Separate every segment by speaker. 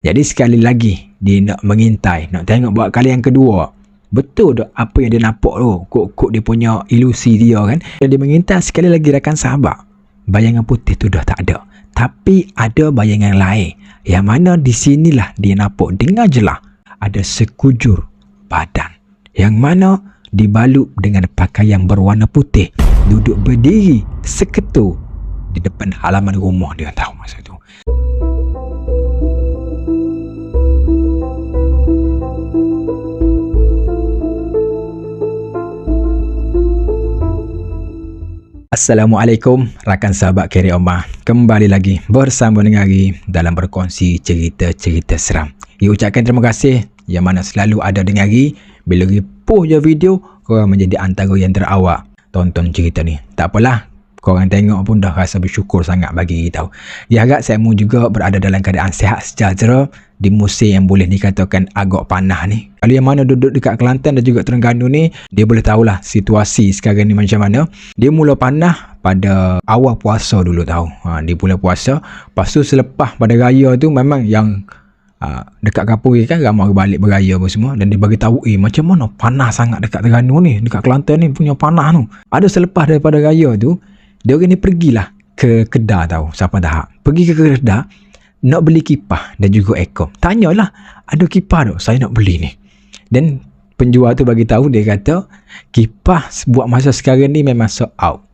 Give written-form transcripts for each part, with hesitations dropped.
Speaker 1: Jadi sekali lagi dia nak mengintai, nak tengok buat kali yang kedua. Betul tak apa yang dia nampak tu? Kok dia punya ilusi dia kan. Dan dia mengintai sekali lagi rakan sahabat. Bayangan putih tu dah tak ada. Tapi ada bayangan lain. Yang mana di sinilah dia nampak dengan jelas ada sekujur badan. Yang mana dibalut dengan pakaian berwarna putih. Duduk berdiri seketul di depan halaman rumah dia tahu masa tu. Assalamualaikum rakan sahabat Carry Omar. Kembali lagi bersama dengan Ari dalam berkongsi cerita-cerita seram. Ia ucapkan terima kasih yang mana selalu ada dengan Ari. Bila Ari post je video, korang menjadi antara yang terawal tonton cerita ni. Tak apalah, korang tengok pun dah rasa bersyukur sangat bagi Ari tahu. Dia harap saya juga berada dalam keadaan sihat sejahtera di musim yang boleh dikatakan agak panas ni. Kalau yang mana duduk dekat Kelantan dan juga Terengganu ni, dia boleh tahulah situasi sekarang ni macam mana. Dia mula panas pada awal puasa dulu tahu. Dia mula puasa. Lepas tu selepas pada raya tu memang yang dekat kampung kan ramai balik beraya apa semua. Dan dia bagi tahu macam mana panas sangat dekat Terengganu ni, dekat Kelantan ni punya panas tu. Ada selepas daripada raya tu, dia orang ni pergilah ke Kedah tahu. Siapa dah pergi ke Kedah nak beli kipas dan juga aircon. Tanyalah, ada kipas tak? Saya nak beli ni. Dan penjual tu bagi tahu, dia kata kipas buat masa sekarang ni memang sold out.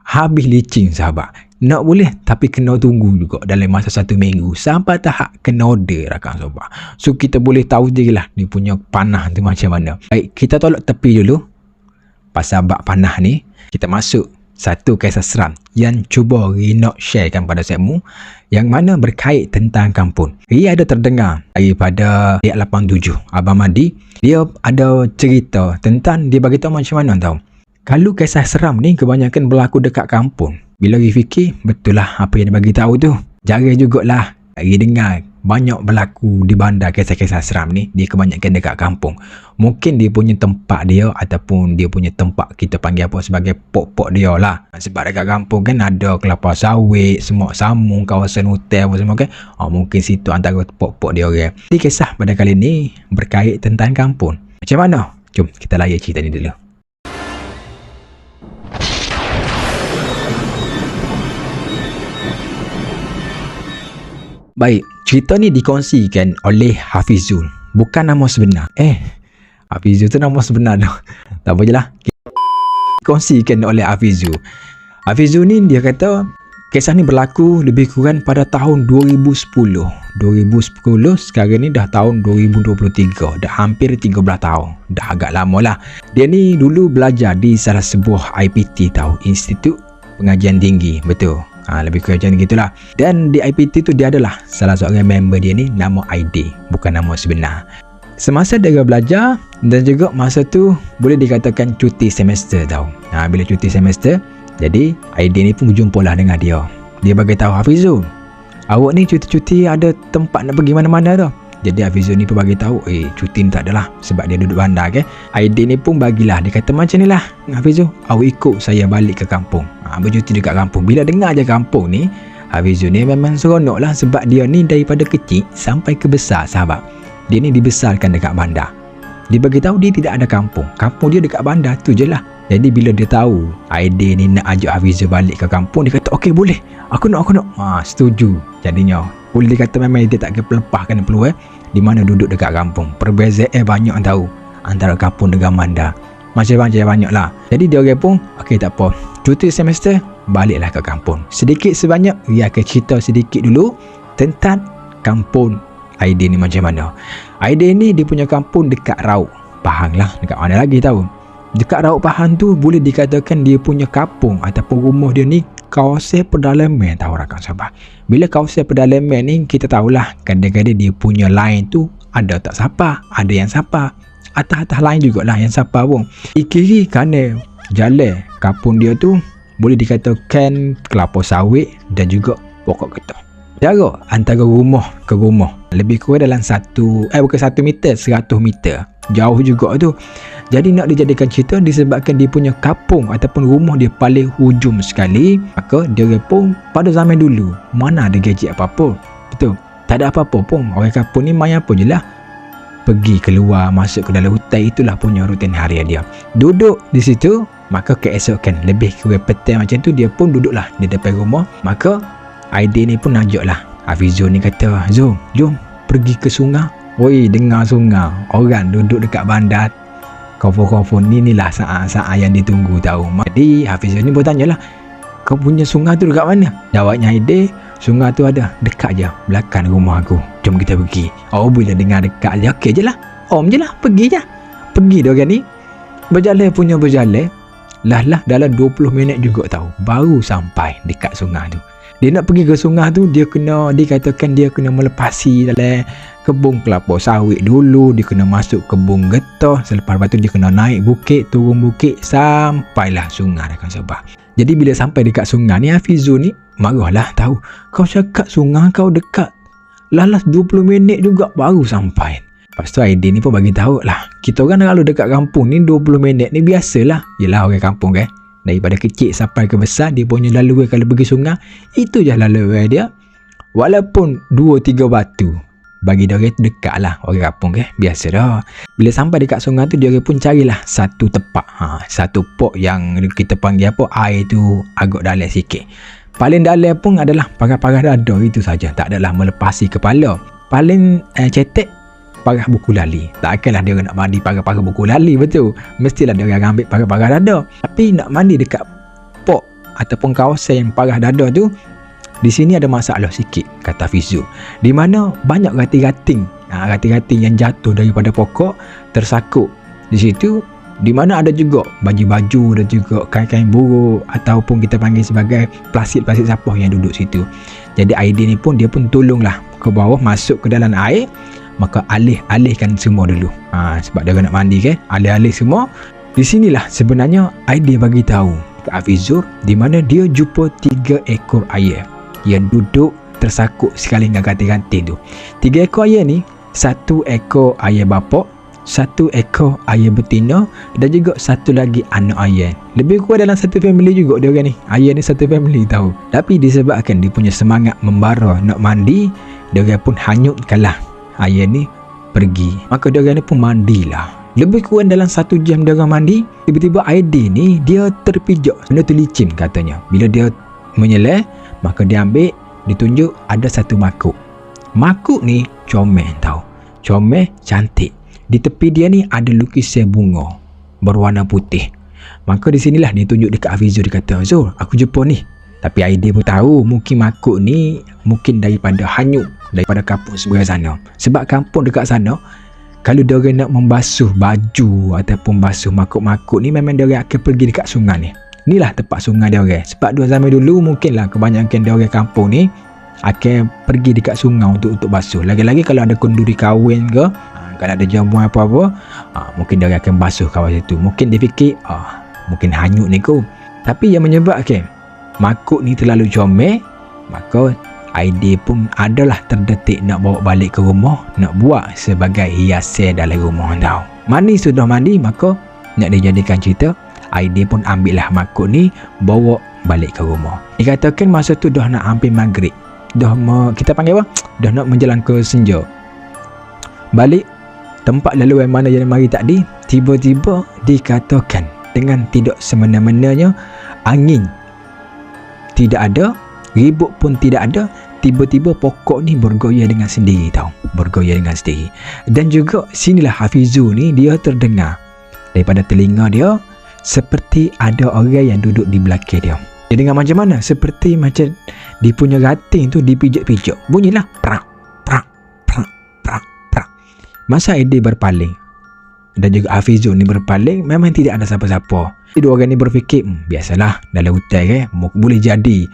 Speaker 1: Habis licin sahabat. Nak boleh tapi kena tunggu juga dalam masa 1 minggu sampai tahap kena order rakan sahabat. So kita boleh tahu je lah dia punya panas tu macam mana. Baik, kita tolak tepi dulu pasal bab panas ni. Kita masuk satu kisah seram yang cuba Ri nak sharekan pada sekmu, yang mana berkait tentang kampung. Ri ada terdengar daripada Diak 87 Abang Madi. Dia ada cerita tentang, dia bagi tahu macam mana tahu. Kalau kisah seram ni kebanyakan berlaku dekat kampung. Bila Ri fikir, betul lah apa yang dia bagi tahu tu. Jarang jugalah Ri dengar banyak berlaku di bandar kisah-kisah seram ni. Dia kebanyakan dekat kampung. Mungkin dia punya tempat dia ataupun dia punya tempat kita panggil apa sebagai pok-pok dia lah. Sebab dekat kampung kan ada kelapa sawit, semak samung, kawasan hotel apa semua kan. Mungkin situ antara pok-pok dia orang. Jadi kisah pada kali ni berkait tentang kampung. Macam mana? Jom kita layan cerita ni dulu. Baik, cerita ni dikongsikan oleh Hafizul. Bukan nama sebenar. Hafizul tu nama sebenar tu. Tak apa je lah. Dikongsikan oleh Hafizul. Hafizul ni dia kata kisah ni berlaku lebih kurang pada tahun 2010. 2010 sekarang ni dah tahun 2023. Dah hampir 13 tahun. Dah agak lama lah. Dia ni dulu belajar di salah sebuah IPT tahu. Institut Pengajian Tinggi. Betul. Lebih kurang macam gitulah. Dan di IPT tu dia adalah salah seorang member dia ni nama ID, bukan nama sebenar. Semasa dia belajar dan juga masa tu boleh dikatakan cuti semester tau. Bila cuti semester, jadi ID ni pun berjumpalah dengan dia. Dia bagi tahu Hafizul, awak ni cuti-cuti ada tempat nak pergi mana-mana tau. Jadi Hafizul ni pun bagi tahu, cuti ni tak adalah sebab dia duduk bandar ke. ID ni pun bagilah, dia kata macam ni lah Hafizul, awak ikut saya balik ke kampung. Bercuti dekat kampung. Bila dengar je kampung ni, Hafizul ni memang seronok lah sebab dia ni daripada kecil sampai ke besar sahabat. Dia ni dibesarkan dekat bandar. Dia bagi tahu dia tidak ada kampung. Kampung dia dekat bandar tu je lah. Jadi bila dia tahu ID ni nak ajak Hafizul balik ke kampung, dia kata okey boleh. Aku nak. Setuju. Jadinya boleh dikata memang dia tak kelepahkan peluang di mana duduk dekat kampung. Perbezaan banyak tahu antara kampung dengan bandar. Macam-macam banyak lah. Jadi dia orang pun okey tak apa, cuti semester baliklah ke kampung. Sedikit sebanyak dia akan cerita sedikit dulu tentang kampung ID ni macam mana. ID ni dia punya kampung dekat Rauk Pahang lah. Dekat mana lagi tahu. Dekat Rauk Pahang tu boleh dikatakan dia punya kampung ataupun rumah dia ni kawasan pedalaman tahu rakan sahabat. Bila kawasan pedalaman ni kita tahulah kadang-kadang dia punya line tu ada tak siapa, ada yang siapa. Atas-atas lain jugalah yang siapa pun. Di kiri kanan jalan kampung dia tu boleh dikatakan kelapa sawit dan juga pokok getah. Jarak antara rumah ke rumah lebih kurang dalam 1 meter, 100 meter. Jauh juga tu. Jadi nak dijadikan cerita disebabkan dia punya kampung ataupun rumah dia paling hujung sekali, maka dia pun pada zaman dulu mana ada gadget apa-apa. Betul. Tak ada apa-apa pun. Orang kampung ni main apa je lah. Pergi keluar, masuk ke dalam hutan. Itulah punya rutin harian dia. Duduk di situ, maka keesokan lebih kurang petang macam tu, dia pun duduklah di depan rumah. Maka Aidil ni pun najaklah Hafizul ni, kata, Zul, jom pergi ke sungai. Oi, dengar sungai, orang duduk dekat bandar. Kofo-kofo ni lah saat-saat yang ditunggu tahu. Jadi Hafizul ni bertanya lah, kau punya sungai tu dekat mana? Jawabnya Aidil, sungai tu ada dekat je belakang rumah aku. Jom kita pergi. Oh, bila dengar dekat je, okey je lah. Om je lah, pergi je. Pergi dia orang ni. Berjalan. Lah dalam 20 minit juga tahu. Baru sampai dekat sungai tu. Dia nak pergi ke sungai tu, dikatakan dia kena melepasi dalam kebun kelapa sawit dulu. Dia kena masuk kebun getah. Selepas tu dia kena naik bukit, turun bukit, sampailah sungai dekat sebelah. Jadi bila sampai dekat sungai ni, Hafizul ni marahlah tahu. Kau cakap sungai kau dekat. Lalas 20 minit juga baru sampai. Lepas tu Aidil ni pun bagi tahu lah. Kita orang kalau dekat kampung ni 20 minit ni biasalah. Yelah orang kampung kan. Daripada kecil sampai ke besar, dia punya laluan kalau pergi sungai, itu je laluan dia. Walaupun 2-3 batu, bagi dia orang dekat lah orang kampung kan. Biasa dah. Bila sampai dekat sungai tu, dia orang pun carilah satu tempat. Satu pok yang kita panggil apa, air tu agak dalam sikit. Paling dalam pun adalah paras-paras dada, itu saja. Tak adalah melepasi kepala. Paling cetek paras buku lali. Takkanlah dia nak mandi paras-paras buku lali, betul. Mestilah dia ambil paras-paras dada. Tapi nak mandi dekat pok ataupun kawasan yang paras dada tu, di sini ada masalah sikit, kata Hafizul. Di mana banyak ranting-ranting. Ranting-ranting yang jatuh daripada pokok tersakut di situ. Di mana ada juga baju-baju dan juga kain-kain buruk ataupun kita panggil sebagai plastik-plastik sampah yang duduk situ. Jadi Aidil ni pun dia pun tolonglah ke bawah, masuk ke dalam air. Maka alih-alihkan semua dulu. Sebab dia nak mandi kan. Alih-alih semua. Di sinilah sebenarnya Aidil bagi tahu ke Hafizul di mana dia jumpa 3 ekor ayam yang duduk tersakut sekali dengan ranting-ranting tu. 3 ekor ayam ni, 1 ekor ayam bapak, 1 ekor ayam betina dan juga 1 lagi anak ayam. Lebih kurang dalam satu family juga dia orang ni. Ayam ni satu family tahu. Tapi disebabkan dia punya semangat membara nak mandi, dia orang pun hanyutkanlah ayam ni pergi. Maka dia orang ni pun mandilah. Lebih kurang dalam 1 jam dia orang mandi, tiba-tiba Aidil ni dia terpijak. Benda tu licin katanya. Bila dia menyelah, maka dia ambil, ditunjuk ada satu makuk. Makuk ni comel tahu. Comel cantik. Di tepi dia ni ada lukisan bunga berwarna putih. Maka di sinilah dia tunjuk dekat Hafizul, dia kata, Zul, aku jumpa ni. Tapi Aidil pun tahu mungkin makuk ni mungkin daripada hanyut daripada kampung sebelah sana. Sebab kampung dekat sana, kalau dia orang nak membasuh baju ataupun basuh makuk-makuk ni, memang dia orang akan pergi dekat sungai ni. Inilah tempat sungai dia orang. Sebab dua zaman dulu mungkinlah kebanyakan dia orang kampung ni akan pergi dekat sungai untuk basuh. Lagi-lagi kalau ada kenduri kahwin ke, kalau ada jamuan apa-apa, mungkin dia akan basuh kawasan itu. Mungkin dia fikir, mungkin hanyut ni kot. Tapi yang menyebabkan makuk ni terlalu comel, maka Aidil pun adalah terdetik nak bawa balik ke rumah, nak buat sebagai hiasan dalam rumah tau. Mandi sudah mandi, maka nak dijadikan cerita, Aidil pun ambillah makuk ni, bawa balik ke rumah. Dikatakan masa tu dah nak hampir maghrib. Kita panggil apa? Dah nak menjelang ke senja. Balik tempat laluan mana yang mari tadi, tiba-tiba dikatakan dengan tidak semena-menanya, angin tidak ada, ribut pun tidak ada. Tiba-tiba pokok ni bergoyang dengan sendiri tau. Bergoyang dengan sendiri. Dan juga sinilah Hafizul ni dia terdengar daripada telinga dia seperti ada orang yang duduk di belakang dia. Dia dengar macam mana? Seperti macam dia punya ranting tu dipijak-pijak. Bunyilah prak prak prak prak prak. Masa Aidil berpaling dan juga Hafizul ni berpaling, memang tidak ada siapa-siapa. Dua orang ni berfikir, biasalah dalam hutan kan, boleh jadi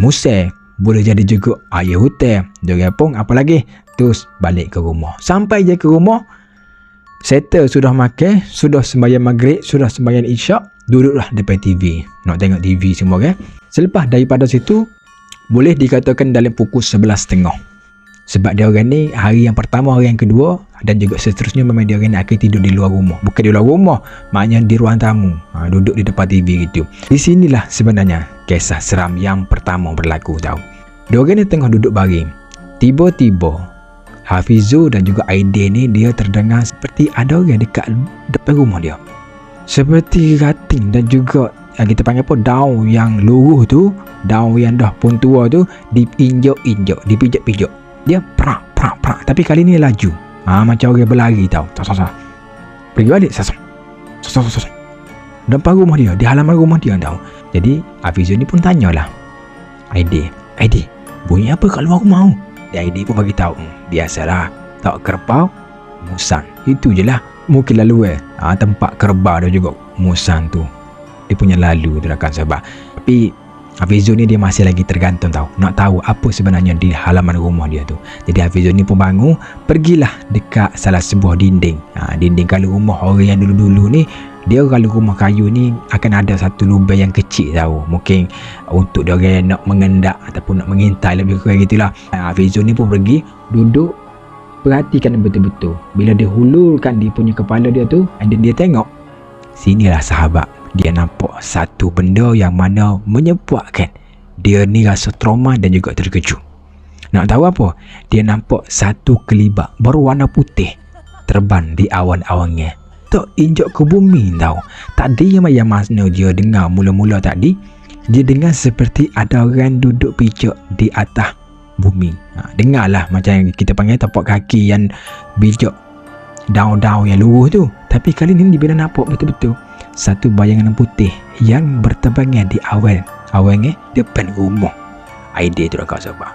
Speaker 1: musang, boleh jadi juga ayah hutan. Dia pun apa lagi, terus balik ke rumah. Sampai je ke rumah, settle sudah makan, sudah sembahyang maghrib, sudah sembahyang isyak, duduklah depan TV, nak tengok TV semua kan. Selepas daripada situ, boleh dikatakan dalam pukul 11.30. Sebab dia orang ni hari yang pertama, hari yang kedua dan juga seterusnya memang dia orang ni akan tidur di luar rumah. Bukan di luar rumah, maknanya di ruang tamu, duduk di depan TV gitu. Di sinilah sebenarnya kisah seram yang pertama berlaku tau. Dia orang ni tengah duduk baring. Tiba-tiba Hafizul dan juga Aidil ni dia terdengar seperti ada orang dekat depan rumah dia. Seperti rating dan juga yang kita panggil apa, daun yang luruh tu, daun yang dah pun tua tu diinjak-injak, dipijak-pijak. Dia prak. Tapi kali ni laju. Macam orang berlari tau. Pergi balik sasar. Depan rumah dia, di halaman rumah dia tau. Jadi Hafizul ni pun tanyalah Aidil, bunyi apa kat luar rumah? Aidil pun bagi tahu, biasalah, tak kerbau musang. Itu je lah. Mungkin lalu tempat kerbau dia juga musang tu. Dia punya lalu tu rakan sahabat. Tapi Hafizul ni dia masih lagi tergantung tau, nak tahu apa sebenarnya di halaman rumah dia tu. Jadi Hafizul ni pun bangun, pergilah dekat salah sebuah dinding. Dinding kalau rumah orang yang dulu-dulu ni, dia kalau rumah kayu ni akan ada satu lubang yang kecil tau. Mungkin untuk dia orang nak mengendak ataupun nak mengintai, lebih kurang gitulah. Hafizul ni pun pergi duduk, perhatikan betul-betul. Bila dia hulurkan dia punya kepala dia tu, dan dia tengok, sinilah sahabat, dia nampak satu benda yang mana menyebabkan dia ni rasa trauma dan juga terkejut. Nak tahu apa? Dia nampak satu kelibak berwarna putih terbang di awan-awannya, tak injak ke bumi tau. Tadi yang mana dia dengar mula-mula tadi, dia dengar seperti ada orang duduk pijak di atas bumi. Dengarlah macam yang kita panggil tapak kaki yang pijak daun-daun yang luruh tu. Tapi kali ni dia nampak betul-betul satu bayangan putih yang berterbangan di awan depan rumah Aidil tu rakan sahabat.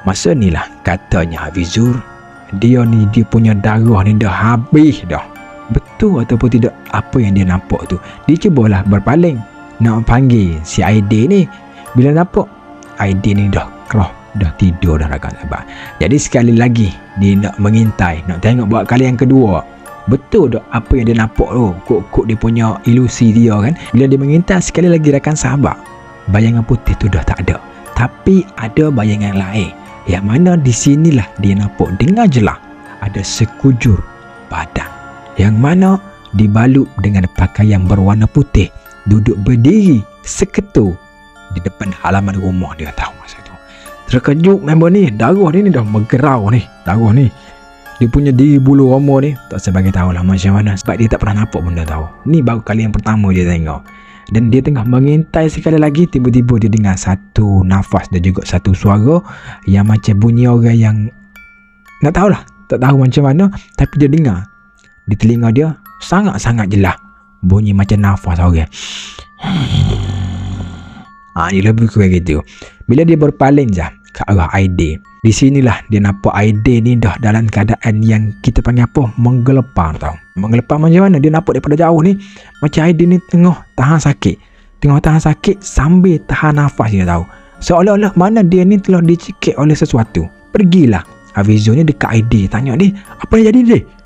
Speaker 1: Masa ni lah katanya Hafizul, dia punya darah ni dah habis dah. Betul ataupun tidak apa yang dia nampak tu. Dia cubalah berpaling nak panggil si Aidil ni. Bila nampak Aidil ni dah tidur dah rakan sahabat. Jadi sekali lagi dia nak mengintai, nak tengok buat kali yang kedua, betul tak apa yang dia nampak tu. Kok dia punya ilusi dia kan. Bila dia mengintai sekali lagi rakan sahabat, bayangan putih tu dah tak ada, tapi ada bayangan lain yang mana di sinilah dia nampak dengan jelas ada sekujur badan yang mana dibalut dengan pakaian berwarna putih, duduk berdiri seketul di depan halaman rumah dia tahu. Masa tu terkejut member ni, darah ni dah bergerau ni, darah ni. Dia punya diri bulu roma ni tak sebagai tahu lah macam mana, sebab dia tak pernah nampak benda tahu. Ni baru kali yang pertama dia tengok. Dan dia tengah mengintai sekali lagi, tiba-tiba dia dengar satu nafas dan juga satu suara yang macam bunyi orang yang nak tahulah, tak tahu macam mana, tapi dia dengar di telinga dia sangat-sangat jelas bunyi macam nafas orang. Ni lebih kurang gitu. Bila dia berpaling je ke arah Aidil, di sinilah dia nampak Aidil ni dah dalam keadaan yang kita panggil apa, menggelepar tau. Menggelepar macam mana? Dia nampak daripada jauh ni macam Aidil ni tengah tahan sakit sambil tahan nafas dia tahu. Seolah-olah mana dia ni telah dicekik oleh sesuatu. Pergilah Hafizul ni dekat Aidil, tanya dia, apa yang jadi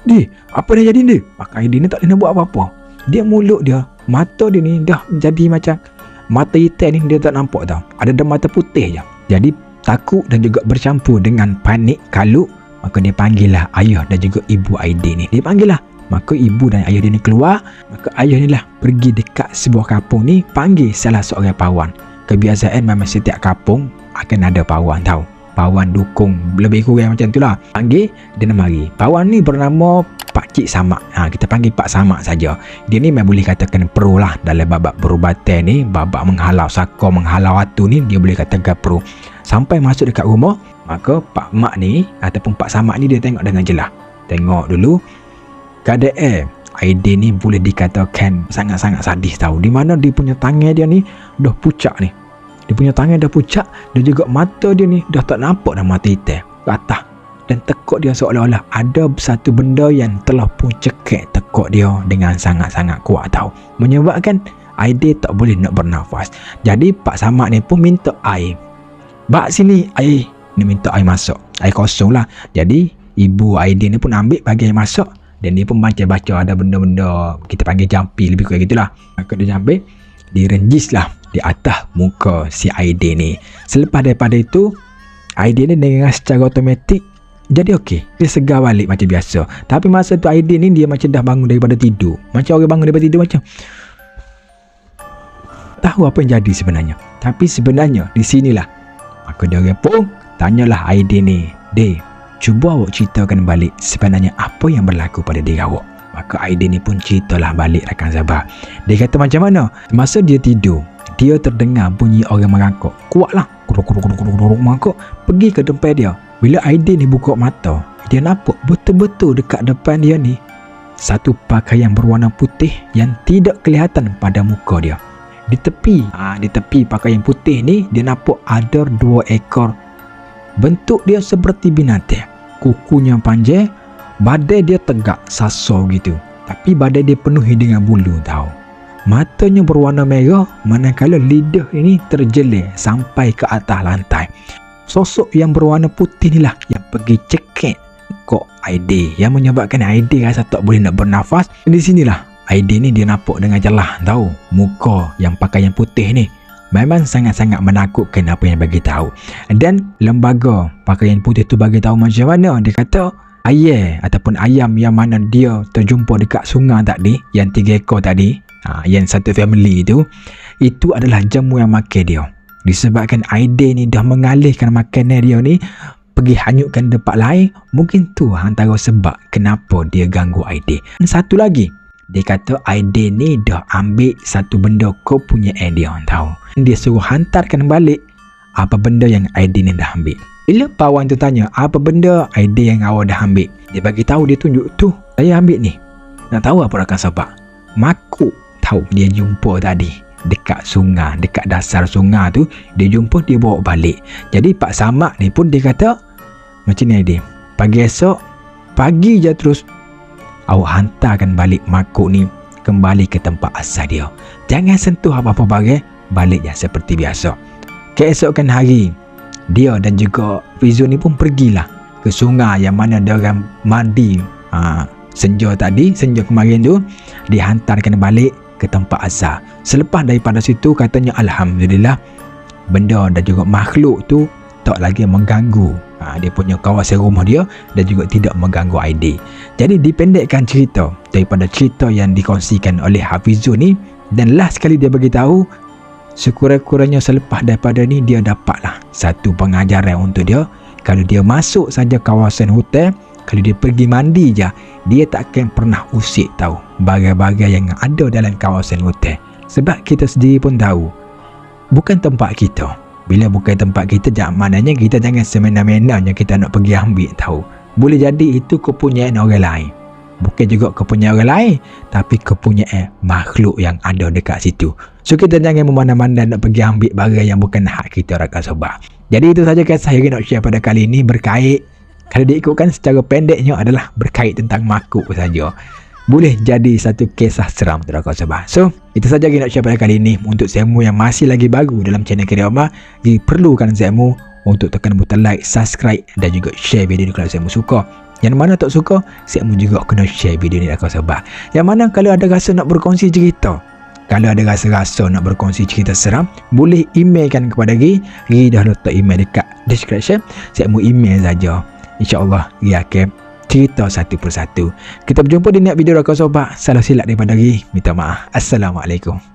Speaker 1: dia? Apa yang jadi dia? Maka Aidil ni tak boleh buat apa-apa. Dia mulut dia, mata dia ni dah jadi macam mata hitam ni dia tak nampak tau. Ada mata putih je. Jadi takut dan juga bercampur dengan panik kalut, maka dia panggil lah ayah dan juga ibu Aidil ni. Dia panggil lah. Maka ibu dan ayah dia ni keluar. Maka ayah ni lah pergi dekat sebuah kampung ni, panggil salah seorang pawan. Kebiasaan memang setiap kampung akan ada pawan tau. Pawan dukung, lebih kurang macam tu lah. Panggil, dia nak mari. Pawan ni bernama Pak Cik Samak. Kita panggil Pak Samak saja. Dia ni memang boleh katakan pro lah dalam babak perubatan ni, babak menghalau saka, menghalau atu ni, dia boleh katakan pro. Sampai masuk dekat rumah, maka Pak Mak ni ataupun Pak Samak ni dia tengok dengan jelas. Tengok dulu keadaan Aidil ni boleh dikatakan sangat-sangat sadis tahu. Di mana dia punya tangan dia ni dah pucat ni. Dia punya tangan dah pucat dan juga mata dia ni dah tak nampak dah, mata hitam ke atas. Dan tekuk dia seolah-olah ada satu benda yang telah pun cekik tekuk dia dengan sangat-sangat kuat tahu. Menyebabkan Aidil tak boleh nak bernafas. Jadi Pak Samak ni pun minta air. Bak sini air. Ni minta air masuk. Air kosong lah. Jadi ibu Aidil ni pun ambil bagi air masuk. Dan dia pun baca-baca ada benda-benda kita panggil jampi, lebih kurang gitulah. Maka dia jampi, direnjislah di atas muka si Aidil ni. Selepas daripada itu, Aidil ni dengan secara automatik jadi okey. Dia segar balik macam biasa. Tapi masa tu Aidil ni dia macam dah bangun daripada tidur. Macam orang bangun daripada tidur macam tahu apa yang jadi sebenarnya. Tapi sebenarnya di sinilah maka dia orang pun Tanyalah Aidin ni, "Dek, cuba awak ceritakan balik sebenarnya apa yang berlaku pada diri awak." Maka Aidin ni pun ceritalah balik rakan sahabat. Dia kata macam mana? Masa dia tidur, dia terdengar bunyi orang merangkak. Kuatlah. Kuruk mangkuk pergi ke depan dia. Bila Aidin ni buka mata, dia nampak betul-betul dekat depan dia ni satu pakaian berwarna putih yang tidak kelihatan pada muka dia. Di tepi pakaian putih ni dia nampak ada 2 ekor. Bentuk dia seperti binatang. Kukunya panjang, badan dia tegak sasar gitu. Tapi badan dia penuhi dengan bulu tau. Matanya berwarna merah, manakala lidah ini terjelir sampai ke atas lantai. Sosok yang berwarna putih ni lah yang pergi cekik kok Aidin, yang menyebabkan Aidin rasa tak boleh nak bernafas. Di sinilah Aidin ni dia nampak dengan jelas tahu muka yang pakaian putih ni memang sangat-sangat menakutkan apa yang bagi tahu. Dan lembaga pakaian putih tu bagi tahu macam mana. Dia kata ayam yang mana dia terjumpa dekat sungai tadi, yang 3 ekor tadi, yang satu family itu adalah jamu yang makan dia. Disebabkan Aidin ni dah mengalihkan makanan dia ni pergi hanyutkan tempat lain. Mungkin tu antara sebab kenapa dia ganggu Aidin. Dan satu lagi, dia kata Aidin ni dah ambil satu benda kepunyaan dia tahu. Dia suruh hantarkan balik apa benda yang Aidin ni dah ambil. Bila pawan tu tanya, "Apa benda Aidin yang awak dah ambil?" Dia bagi tahu, dia tunjuk, "Tu, saya ambil ni." Nak tahu apa rakan sahabat? Makuk tahu dia jumpa tadi dekat sungai, dekat dasar sungai tu, dia jumpa, dia bawa balik. Jadi Pak Samad ni pun dia kata macam ni, Aidin, pagi esok pagi je terus awak hantarkan balik makuk ni kembali ke tempat asal dia. Jangan sentuh apa-apa barang, balik je seperti biasa. Keesokan hari, dia dan juga Fizu ni pun pergilah ke sungai yang mana dia orang mandi senja kemarin tu. Dihantarkan balik ke tempat asal. Selepas daripada situ, katanya alhamdulillah benda dan juga makhluk tu tak lagi mengganggu dia punya kawasan rumah dia dan juga tidak mengganggu Aidin. Jadi dipendekkan cerita daripada cerita yang dikongsikan oleh Hafizul ni, dan last sekali dia bagi tahu sekurang-kurangnya selepas daripada ni dia dapatlah satu pengajaran untuk dia. Kalau dia masuk saja kawasan hotel, kalau dia pergi mandi je, dia takkan pernah usik tahu bagai-bagai yang ada dalam kawasan hotel. Sebab kita sendiri pun tahu bukan tempat kita. Bila bukan tempat kita, maknanya kita jangan semena-menanya kita nak pergi ambil tahu. Boleh jadi itu kepunyaan orang lain. Bukan juga kepunyaan orang lain, tapi kepunyaan makhluk yang ada dekat situ. So kita jangan memandang-mandang nak pergi ambil barang yang bukan hak kita rakan sahabat. Jadi itu saja saya nak share pada kali ini berkait, kalau diikutkan secara pendeknya adalah berkait tentang makhluk saja. Boleh jadi satu kisah seram rakan sahabat. So itu saja saya nak share pada kali ini. Untuk semua yang masih lagi baru dalam channel Kirioma, diperlukan semua untuk tekan butang like, subscribe dan juga share video ni kalau semua suka. Yang mana tak suka, semua juga kena share video ni rakan sahabat. Yang mana kalau ada rasa nak berkongsi cerita, kalau ada rasa-rasa nak berkongsi cerita seram, boleh emailkan kepada Gi dah letak email dekat description. Saya mau email saja. InsyaAllah Gi akan cerita satu persatu. Kita berjumpa di next video rakan sahabat. Salah silap daripada Gi, minta maaf. Assalamualaikum.